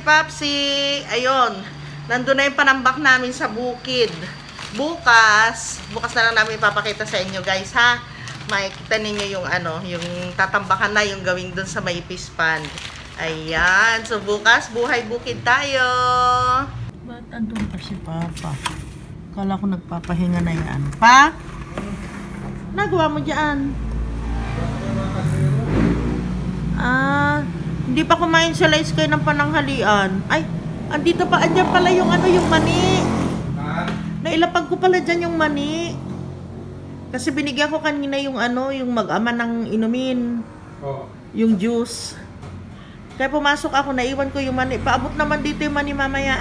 Papsi. Ayun. Nandun na yung panambak namin sa bukid. Bukas na lang namin ipapakita sa inyo, guys, ha. Makikita ninyo yung yung tatambakan na yung gawing dun sa may pispan. Ayan. So, bukas, buhay bukid tayo. Ba't andun pa si Papa? Kala ko nagpapahinga na yan. Pa? Nagawa mo dyan? Hindi pa kumain sa lice kayo ng pananghalian. Ay, andito pa, andyan pala yung yung mani. Nailapag ko pala dyan yung mani. Kasi binigyan ko kanina yung yung mag-ama ng inumin. Yung juice. Kaya pumasok ako, naiwan ko yung mani. Paabot naman dito yung mani mamaya.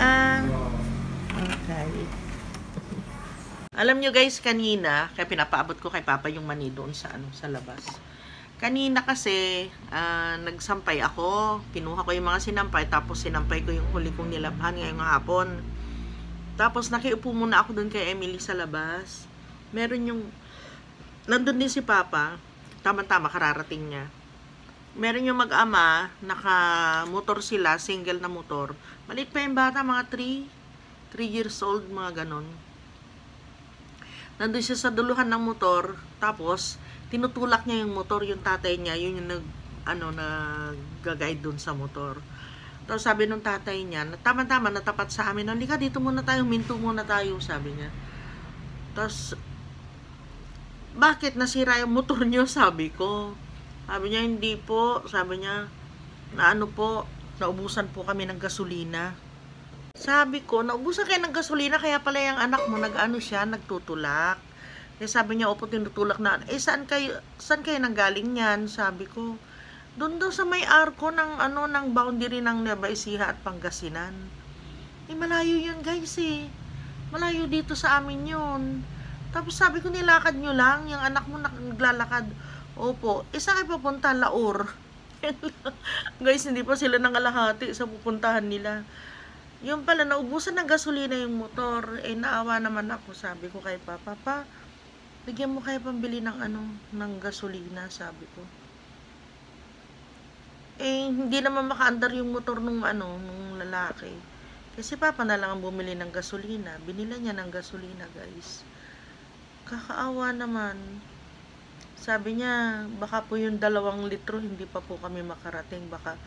Okay. Alam nyo guys, kanina, kaya pinapaabot ko kay Papa yung mani doon sa sa labas. Kanina kasi, nagsampay ako. Kinuha ko yung mga sinampay, tapos sinampay ko yung huli kong nilabhan ngayong hapon. Tapos nakiupo muna ako doon kay Emily sa labas. Meron yung, nandun din si Papa, tama-tama kararating niya. Meron yung mag-ama, naka-motor sila, single na motor. Maliit pa yung bata, mga 3 years old, mga ganon. Nandun siya sa duluhan ng motor, tapos tinutulak niya yung motor, yung tatay niya, yun yung nag-guide dun sa motor. Tapos sabi nung tatay niya, tama-tama natapat sa amin, halika dito muna tayo, minto muna tayo, sabi niya. Tapos, bakit nasira yung motor niyo, sabi ko. Sabi niya, hindi po, sabi niya, naubusan po kami ng gasolina. Sabi ko, naubusan kayo ng gasolina, kaya pala yung anak mo, nagtutulak. Eh, sabi niya, opo, tinutulak na. Eh, saan kayo nanggaling yan? Sabi ko, doon daw sa may arko ng, ng boundary ng Nueva Ecija at Pangasinan. Eh, malayo yun, guys, eh. Malayo dito sa amin yun. Tapos sabi ko, nilakad nyo lang, yung anak mo naglalakad. Opo, saan kayo pupunta? Laur. Guys, hindi pa sila nangalahati sa pupuntahan nila. Yung pala, naubusan ng gasolina yung motor. Eh, naawa naman ako. Sabi ko kay Papa, Pa, bigyan mo kayo pambili ng ng gasolina, sabi ko. Eh, hindi naman makaandar yung motor nung lalaki. Kasi Papa na lang ang bumili ng gasolina. Binila niya ng gasolina, guys. Kakaawa naman. Sabi niya, baka po yung 2 litro, hindi pa po kami makarating. Baka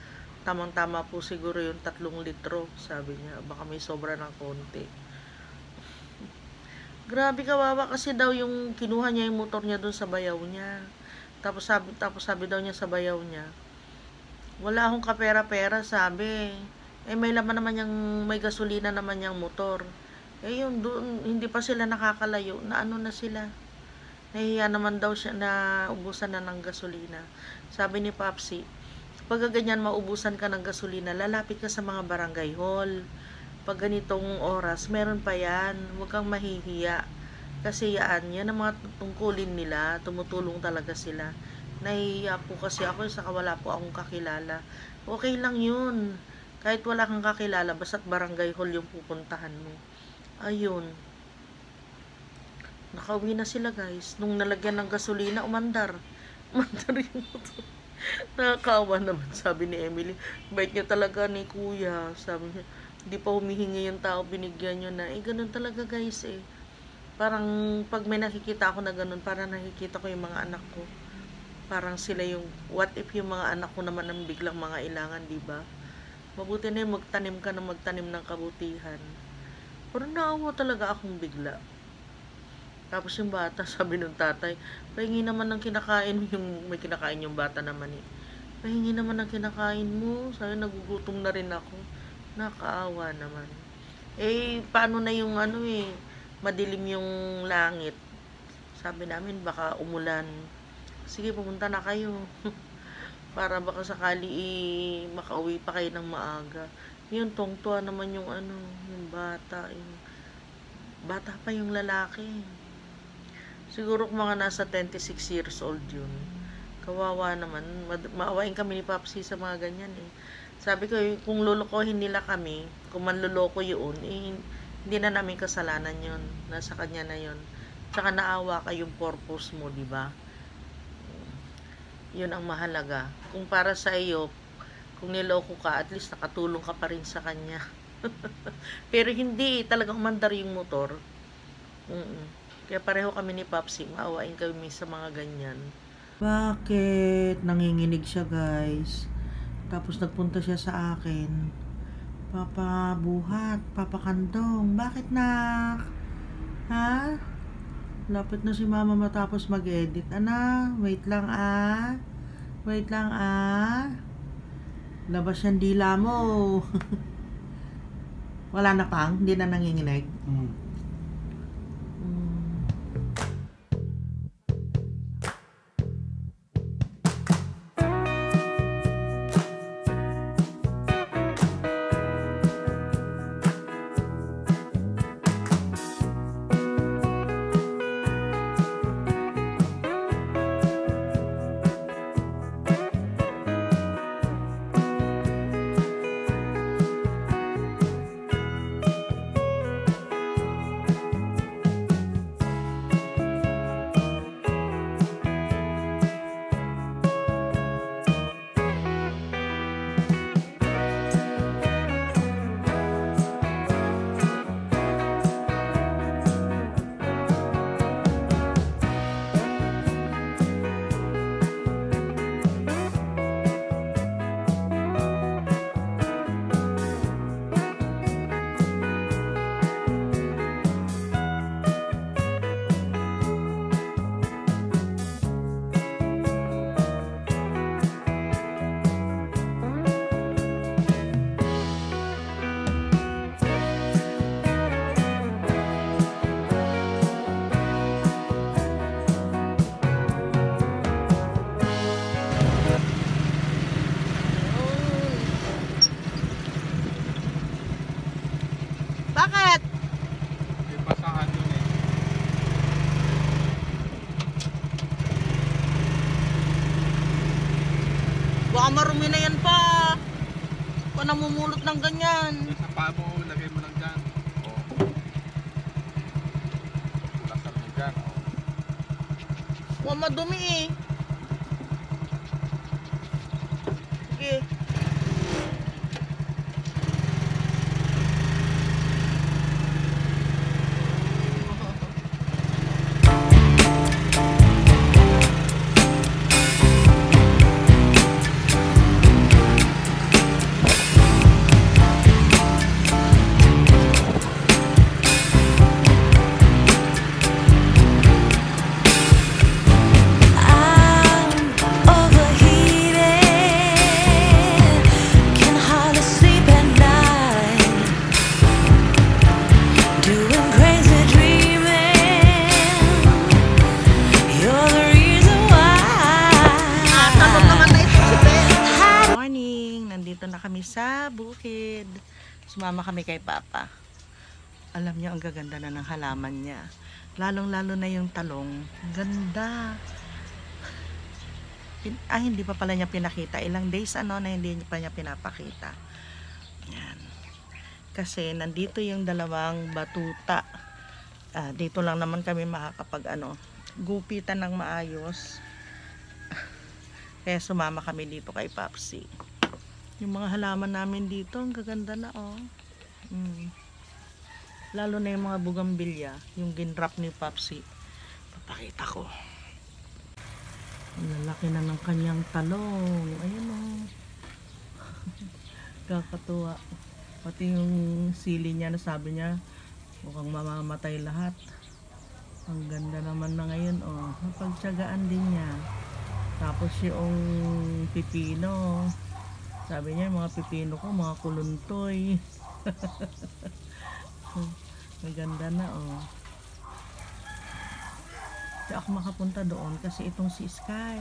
tamang-tama po siguro yung 3 litro, sabi niya. Baka may sobra ng konti. Grabe, kawawa kasi daw yung kinuha niya yung motor niya doon sa bayaw niya. Tapos sabi daw niya sa bayaw niya, wala akong kapera-pera, sabi. Eh, may laman naman may gasolina naman yung motor. Eh, yun, doon, hindi pa sila nakakalayo, na na sila. Nahiya naman daw siya na ubusan na ng gasolina. Sabi ni Papsi, pag ganyan maubusan ka ng gasolina, lalapit ka sa mga barangay hall. Pag ganitong oras, meron pa yan. Huwag kang mahihiya. Kasi yan ang mga tungkulin nila. Tumutulong talaga sila. Nahihiya po kasi ako, saka wala po akong kakilala. Okay lang yun. Kahit wala kang kakilala, basta't barangay hall yung pupuntahan mo. Ayun. Nakauwi na sila, guys. Nung nalagyan ng gasolina, umandar. Umandar yung motor. Nakakawa naman, sabi ni Emily. Bait niya talaga ni Kuya. Sabi niya, hindi pa humihingi yung tao, binigyan nyo na. Eh, ganun talaga, guys, eh. Parang, pag may nakikita ako na ganun, parang nakikita ko yung mga anak ko. Parang sila yung, what if yung mga anak ko naman ang biglang mga ilangan, diba? Mabuti na yung magtanim ka na magtanim ng kabutihan. Pero naawa talaga akong bigla. Tapos yung bata, sabi ng tatay, pahingi naman ng kinakain, may kinakain yung bata naman eh. Pahingi naman ng kinakain mo, sabi, nagugutom na rin ako. Nakaawa naman. Eh, paano na yung madilim yung langit. Sabi namin, baka umulan. Sige, pumunta na kayo. Para baka sakali makauwi pa kayo ng maaga. Yun, tungtuwa naman yung yung bata. Yung bata pa yung lalaki. Siguro kung mga nasa 26 years old yun. Kawawa naman. Maawain kami ni Papsi sa mga ganyan eh. Sabi ko, kung lulukohin nila kami, kung manluloko yun, eh, hindi na namin kasalanan yun. Nasa kanya na yun. Tsaka naawa ka yung purpose mo, diba? Yun ang mahalaga. Kung para sa iyo, Kung niloko ka, at least nakatulong ka pa rin sa kanya. Pero hindi, talagang umandar yung motor. Kaya pareho kami ni Papsi, maawain kami sa mga ganyan. Bakit? Nanginginig siya, guys. Tapos nagpunta siya sa akin. Papa Buhat, Papa Kandong, bakit nak? Ha? Lapit na si mama matapos mag-edit. Ana, wait lang ah. Wait lang ah. Labas yung dila mo. Wala na pang? Hindi na nanginginig? Bakit? May basahan yun eh. Baka marumi na yan pa. Pa namumulot ng ganyan. Yung sa paa mo, lagay mo lang dyan. O. Lasal mo dyan. O. Huwag madumi eh. Sige. Sa bukid. Sumama kami kay Papa. Alam niyo, ang gaganda na ng halaman niya. Lalong-lalo na yung talong. Ganda. Hindi pa pala niya pinakita. Ilang days na hindi pa niya pinapakita. Yan. Kasi nandito yung dalawang batuta. Dito lang naman kami makakapag gupitan ng maayos. Kaya sumama kami dito kay Papsi. Yung mga halaman namin dito, ang gaganda na oh. Lalo na yung mga bugambilya, yung ginrap ni Papsi. Papakita ko. Ang lalaki na ng kanyang talong. Ayun oh. Kakatuwa. Pati yung sili niya, nasabi niya, mukhang mamamatay lahat. Ang ganda naman na ngayon oh. Napagtyagaan din niya. Tapos yung pipino. Sabi niya, mga pipino ko, mga kuluntoy. Maganda na, oh. Kaya ako makapunta doon kasi itong si Sky.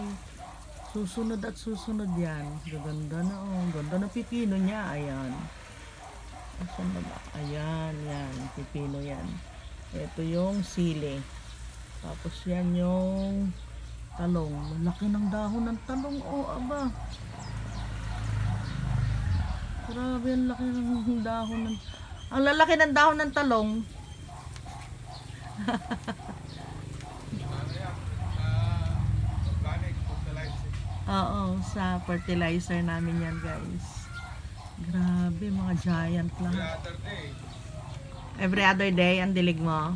Susunod at susunod yan. Gaganda na, oh. Ganda na pipino niya. Ayan. Asan na ba? Ayan, yan. Pipino yan. Ito yung sili. Tapos yan yung talong. Malaki ng dahon ng talong, oh, aba. Grabe, ang laki ng dahon ng... Ang lalaki ng dahon ng talong. Organic, fertilizer. Oo, sa fertilizer namin yan, guys. Grabe, mga giant lang. Every other day, ang dilig mo.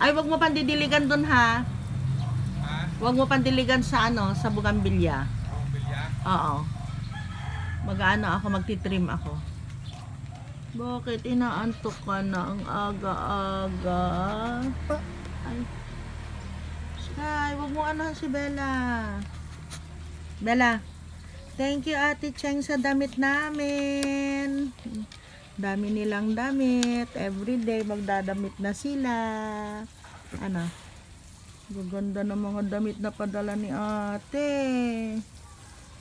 Ay, wag mo pandidiligan dun, ha? Wag mo pandiligan sa ano, sa bugambilya. Oo. Mag-ano ako, magtitrim ako. Bakit inaantok ka na ang aga-aga? Ay. Sky, wag mo ano si Bella. Bella, thank you Ate Cheng sa damit namin. Dami nilang damit. Everyday magdadamit na sila. Ano? Gaganda ng mga damit na padala ni ate.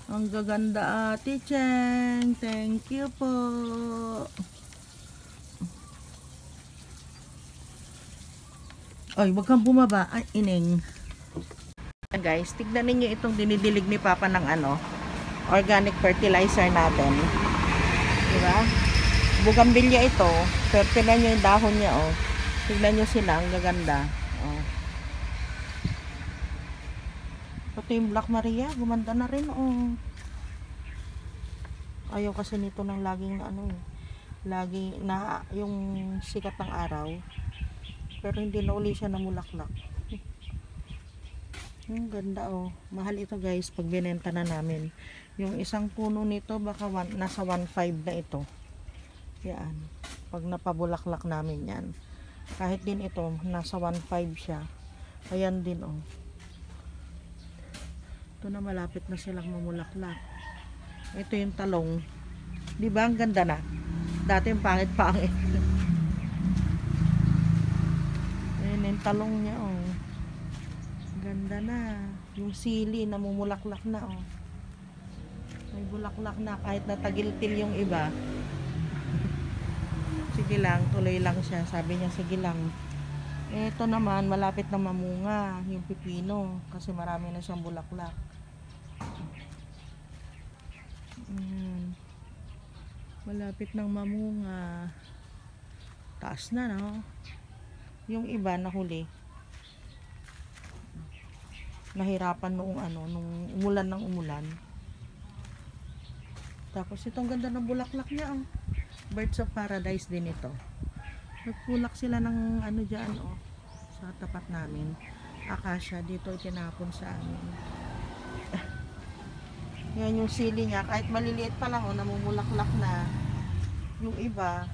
Ang gaganda Ate Cheng. Thank you po. Oy, wag kang bumaba. Ay, ining. Guys, tignan ninyo itong dinidilig ni Papa ng ano, organic fertilizer natin. Diba? Bugambilya ito. Pero tignan nyo yung dahon niya, oh. Tignan nyo sila, ang gaganda. Oh. Pati yung Black Maria, gumanda na rin, oh. Ayaw kasi nito ng laging ano, lagi na yung sikat ng araw. Pero hindi na uli siya namulaklak. Ang ganda, oh. Mahal ito, guys, pag binenta na namin. Yung isang puno nito, baka nasa 1.5 na ito. Yan. Pag napabulaklak namin yan. Kahit din ito, nasa 1.5 siya. Ayan din, oh. Ito na, malapit na silang mamulaklak. Ito yung talong. Diba, ang ganda na? Dati yung pangit-pangit. Ayan yung talong niya, oh. Ganda na. Yung sili, namumulaklak na, oh. May bulaklak na, kahit natagiltil yung iba. Sige lang, tuloy lang siya. Sabi niya, sige lang. Ito naman, malapit na mamunga yung pipino. Kasi marami na siyang bulaklak. Malapit nang mamunga. Taas na, no? Yung iba nahuli. Nahirapan noong ano, nung umulan ng umulan. Tapos itong ganda ng bulaklak niya, oh. Birds of Paradise din ito. Nagpulak sila ng ano dyan, oh, sa tapat namin. Acacia, dito itinapon sa amin. Yan yung sili niya, kahit maliliit pa lang, oh, namumulaklak na. Yung iba,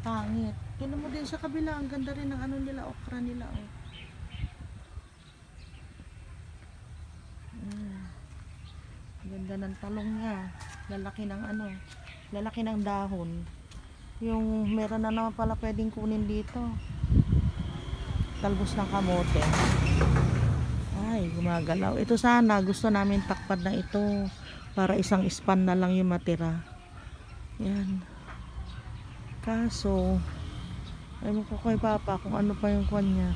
pangit. Tingnan mo din sa kabila, ang ganda rin ng ano nila, okra nila, oh. Ganda ng talong niya. Lalaki ng ano, lalaki ng dahon. Yung meron na naman pala pwedeng kunin dito. Talbos ng kamote. Ay, gumagalaw. Ito sana, gusto namin takpad na ito. Para isang span na lang yung matira. Yan. Kaso, ayun ko kay Papa kung ano pa yung kanya.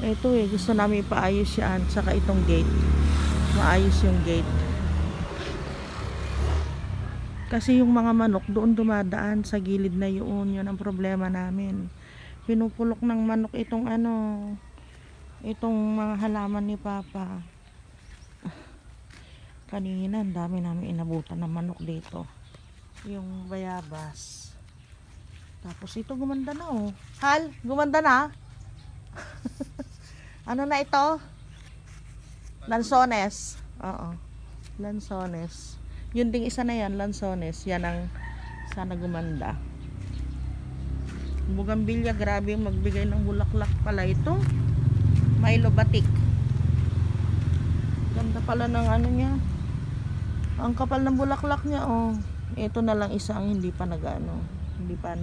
Ito eh, gusto namin ipaayos yan. Saka itong gate. Maayos yung gate. Kasi yung mga manok doon dumadaan sa gilid na yun. Yun ang problema namin. Pinupulok ng manok itong ano, itong mga halaman ni Papa. Kanina, ang dami namin inabutan ng manok dito. Yung bayabas. Tapos ito gumanda na, oh. Hal, gumanda na. Ano na ito? Lanzones. Oo. Lanzones. Yun ding isa na yan, lanzones. Yan ang sana gumanda. Bugambilya, grabe yung magbigay ng bulaklak pala ito. Milo batik. Ganda pala ng ano niya. Ang kapal ng bulaklak niya, oh. Ito na lang isa ang hindi pa nag-ano. Hindi pa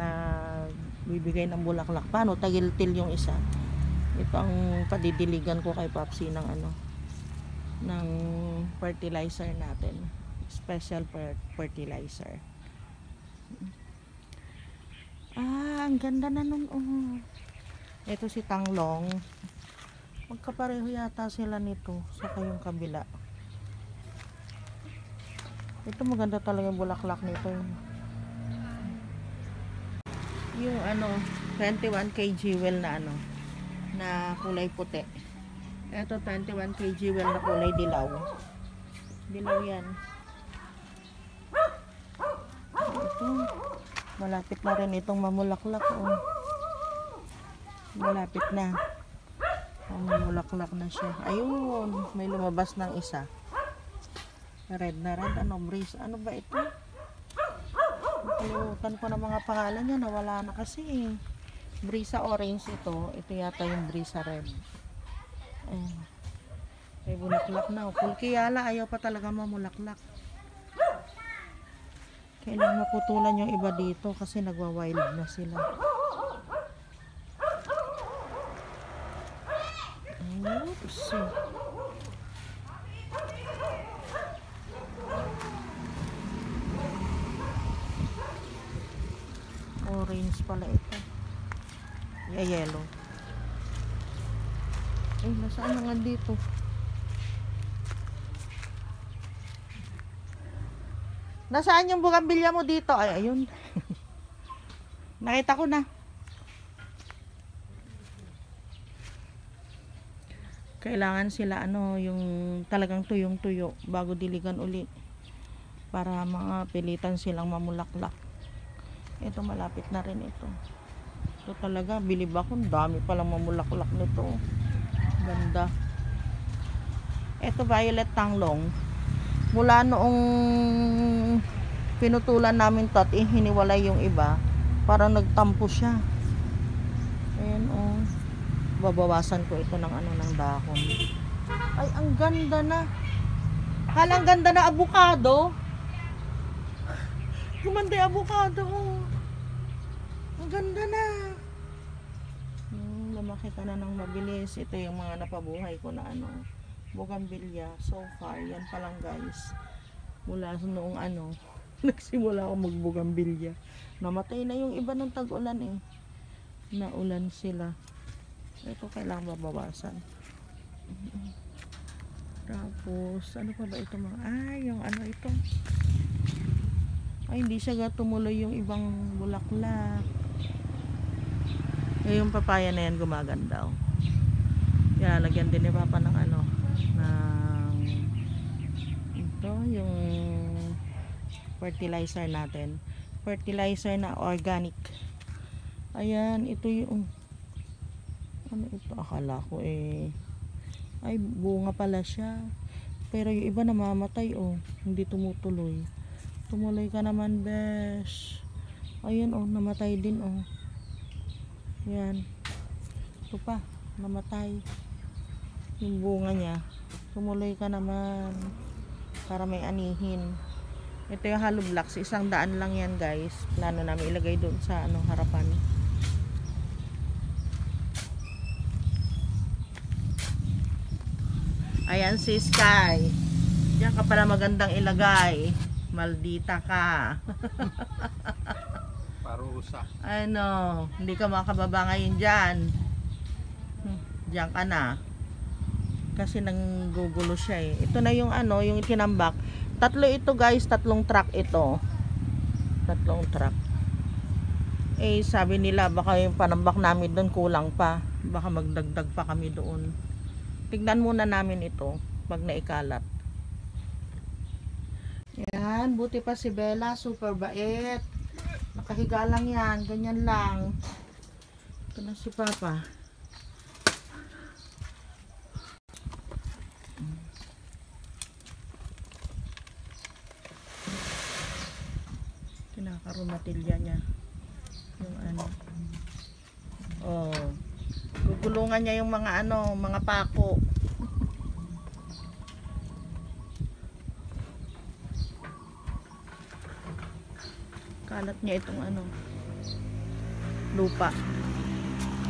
bibigay ng bulaklak. Paano? Tagiltil yung isa. Ito ang padidiligan ko kay Papsi ng ano, ng fertilizer natin. Special fertilizer. Ang ganda na nun, oh. Ito si Tanglong. Magkapareho yata sila nito sa kayong kabila. Ito maganda talaga yung bulaklak nito. Yung ano, 21 kg jewel na ano, na kulay puti. Ito 21 kg well na kulay dilaw. Dilaw yan. Ito. Malapit na rin itong mamulaklak. Oh. Malapit na. Mamulaklak na siya. Ayun. May lumabas ng isa. Red na red. Ano? Breeze. Ano ba ito? Nakalimutan ko na mga pangalan niya. Nawala na kasi. Brisa orange ito. Ito yata yung brisa red. Ayan. May bulaklak na. Pulkiyala, ayaw pa talaga mamulaklak. Kailangan maputulan yung iba dito kasi nagwa-wild na sila. Oops. Orange pala ito. Yellow. Ay, nasaan yung andito? Nasaan yung bugambilya mo dito? Ay, ayun. Nakita ko na. Kailangan sila yung talagang tuyong-tuyo bago diligan uli. Para mga pilitan silang mamulaklak. Ito malapit na rin ito. Ito talaga, bilib ako. Dami palang mamulaklak nito. Ganda. Ito violet tanglong. Mula noong pinutulan namin to at hiniwalay yung iba, parang nagtampo siya. Ayan oh. Babawasan ko ito ng ng dahon. Ay, ang ganda na. Halang ganda na avocado. Gumanda yung avocado oh. Ang ganda na. Lumaki ka na ng mabilis. Ito yung mga napabuhay ko na bougainvillea. So far, yan pa lang guys. Mula noong nagsimula ako mag-bougainvillea. Namatay na yung iba ng tag-ulan eh. Naulan sila. Ito kailangan mabawasan. Tapos, ano pa ba ito mga? Yung ito. Ay, hindi siya tumuloy yung ibang bulaklak. Yung papaya na yan gumaganda. Yan, lagyan din ni Papa ng ito, yung fertilizer natin. Fertilizer na organic. Ayan, ito yung ito? Akala ko ay bunga pala siya. Pero yung iba namamatay hindi tumutuloy. Tumuloy ka naman, besh. Ayun namatay din Yan. Ito pa, namatay. Yung bunga niya. Tumuloy ka naman. Para may anihin. Ito yung hollow blocks. 100 lang yan guys. Plano namin ilagay doon sa harapan. Ayan si Sky. Diyan ka pala magandang ilagay. Maldita ka. Parusa. Hindi ka makababa ngayon dyan. Diyan ka na. Kasi nanggugulo siya eh. Ito na yung yung tinambak. Tatlo ito guys, 3 truck ito. 3 truck. Sabi nila baka yung panambak namin doon kulang pa. Baka magdagdag pa kami doon. Tignan muna namin ito pag naikalat. Yan, buti pa si Bella, super bait. Nakahiga lang yan, ganyan lang. Ito na si Papa. Kinakarumatilya niya. Yung gugulungan niya yung mga mga pako. Kalat niya itong lupa.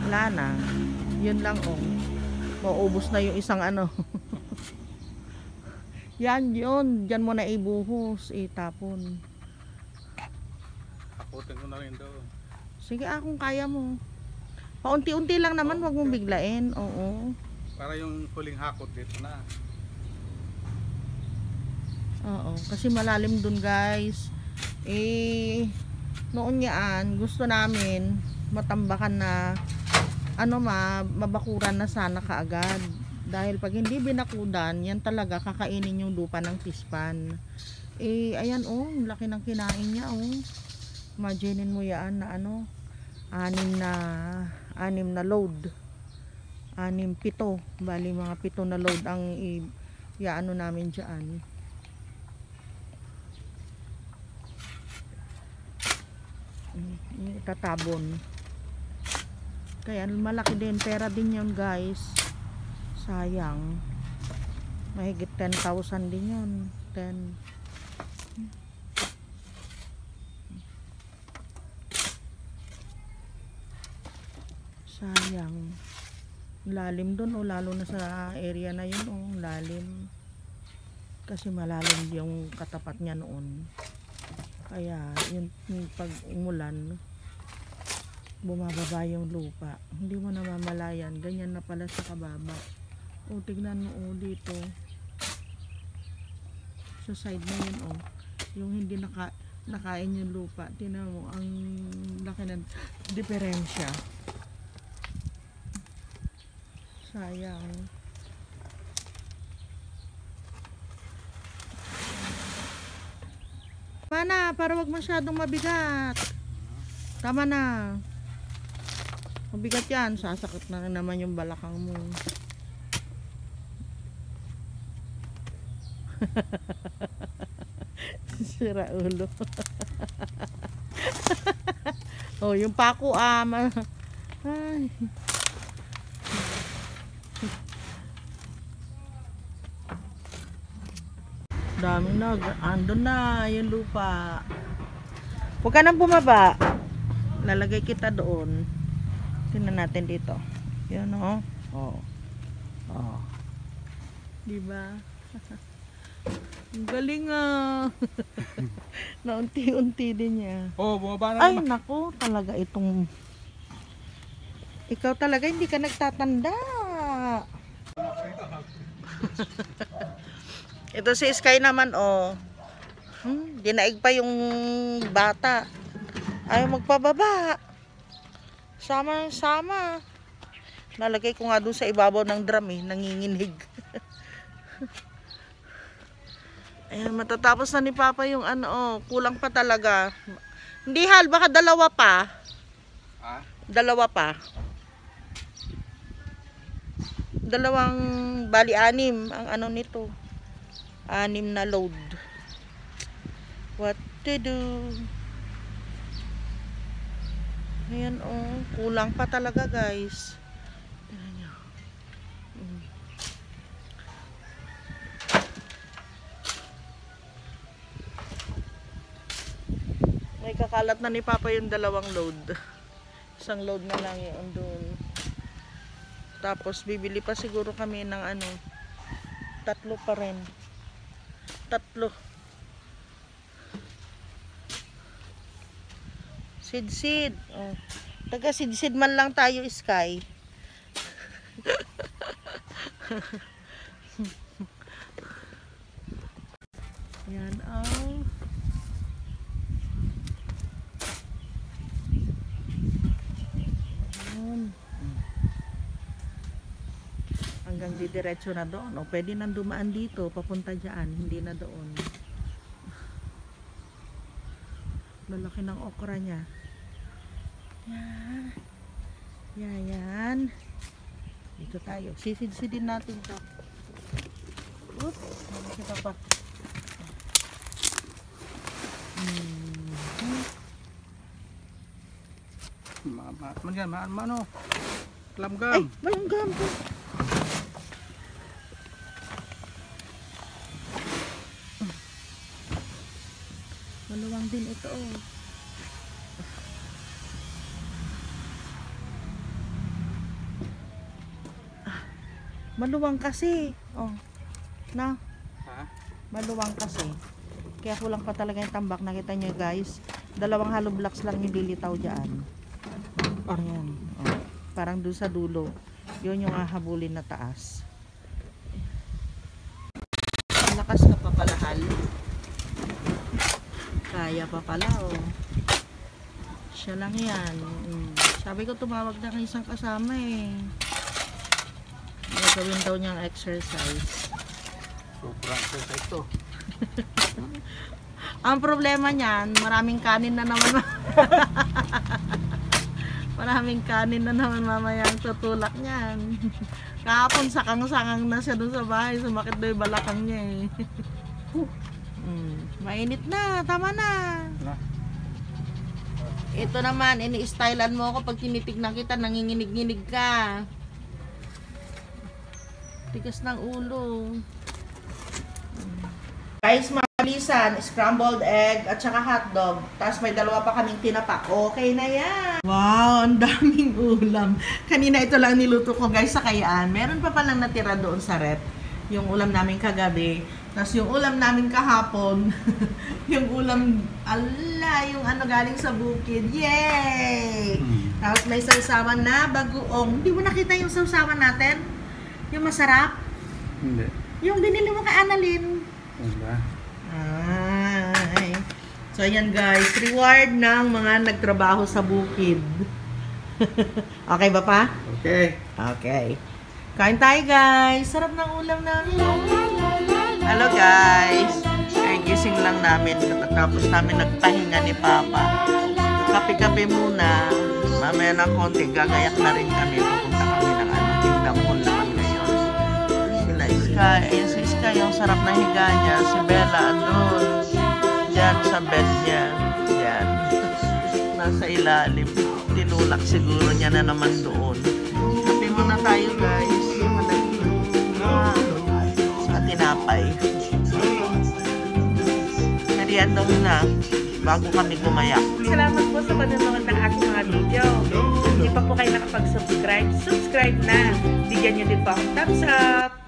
Wala na. Yun lang maubos na yung isang Yan yun. Diyan mo na ibuhos. Itapon. Takutin ko na rin doon. Sige kung kaya mo. Paunti-unti lang naman. Wag mong biglain. Oo. Para yung huling hakot dito na. Oo. Kasi malalim dun guys. Noon yaan gusto namin matambakan na mabakuran na sana kaagad. Dahil pag hindi binakudan, yan talaga kakainin yung lupa ng pispan. Eh, ayan oh, laki ng kinain niya oh. Imaginin mo yan na ano, anim na load. 7. Bali mga 7 na load ang iaano namin dyan. Tatabon. Kaya malaki din, pera din yun guys. Sayang. Mahigit 10,000 din yun. 10. Sayang. Lalim dun o, lalo na sa area na yun o, lalim. Kasi malalim yung katapat niya noon. Kaya yung pag umulan, bumababa yung lupa. Hindi mo na mamalayan. Ganyan na pala sa kababa. O, tignan mo o, dito. Sa side na yun o. Yung hindi nakain yung lupa. Tignan mo, ang laki ng diferensya. Sayang. Tama na, para wag masyadong mabigat. Tama na. Mabigat yan, sasakit na naman yung balakang mo. Sira ulo. Oh, yung pako ay. Daming andun na yung lupa. Huwag ka nang bumaba. Lalagay kita doon. Tingnan natin dito. Yan o. Oh. Oh. Diba? Ang galing Naunti-unti din niya. Oh, bumaba na Ay, naman. naku. Talaga itong... Ikaw talaga hindi ka nagtatanda. Ito si Sky naman oh. Dinaig pa yung bata. Ayaw magpababa. Sama. Nalagay ko nga doon sa ibabaw ng drum nanginginig. Ayan, matatapos na ni Papa yung kulang pa talaga. Hindi hal, baka 2 pa. Ah? 2 pa. 2 bali 6 ang nito. 6 na load. What to do? Ayan oh, kulang pa talaga guys. Tingnan nyo. May kakalat na ni Papa yung 2 load. 1 load na lang yun doon. Tapos bibili pa siguro kami ng 3 pa rin. 3. Sid. Oh. Taga sid man lang tayo, Sky. Yan oh. Hanggang didiretso na doon. O pwede nang dumaan dito, papunta dyan, hindi na doon. Lalaki ng okra niya. Yan. Dito tayo. Sisid-sidin natin to. Oops, kita pa. Mano? Lamgam. Ay, malanggam po. Maluwang din ito oh. Maluwang kasi. Oh. Na. Ha? Maluwang kasi. Kaya kulang pa talaga yung tambak. Nakita nyo guys. 2 hollow blocks lang yung lilitaw dyan. Ayan. Oh. Parang doon sa dulo. Yun yung hahabulin na taas. Lakas ka pa pala hal. Kaya pa pala oh. Siya lang yan. Sabi ko tumawag na kay isang kasama eh. Gawin daw niyang exercise. Sobrang sesa ito. Ang problema niyan, maraming kanin na naman. Maraming kanin na naman mamaya ang tutulak niyan. Kahapon sakang-sangang na siya dun sa bahay. Sumakit daw yung balakang niya eh. Mainit na, tama na. Ito naman, ini-stylean mo ako pag tinitignan kita, nanginginig-nginig ka. Tigas ng ulo. Guys, malisan, scrambled egg at saka hotdog. Tapos may dalawa pa kaming tinapa. Okay na yan. Wow, ang daming ulam. Kanina ito lang niluto ko guys sa Kayaan. Meron pa palang natira doon sa rep. Yung ulam namin kagabi. Tapos yung ulam namin kahapon. Yung ulam, yung ano galing sa bukid. Yay! Tapos may sausawan na bagoong. Hindi mo nakita yung sausawan natin? Yung masarap? Hindi. Yung binili mo kay Annalyn. Wala. Ay. So, ayan guys. Reward ng mga nagtrabaho sa bukid. Okay ba pa? Okay. Okay. Kain tayo guys. Sarap ng ulam namin. Hello guys. Ay, gising lang namin. Tapos namin nagpahinga ni Papa. Kape-kape muna. Mamaya ng konti. Gagayak na rin kami. Pupunta kami ng Kingdom Hall naman ngayon. Sila Sky. Ayan si Sky. Yung sarap na higa niya. Si Bella andun. Diyan sa bed niya. Diyan. Nasa ilalim. Tinulak siguro niya na naman doon. Kape muna tayo guys. Sa tinapay. Merienda na bago kami gumaya. Salamat po sa panonood ng aking mga video. Kung hindi pa po kayo nakapag-subscribe, subscribe na. Bigyan niyo din po akong thumbs up.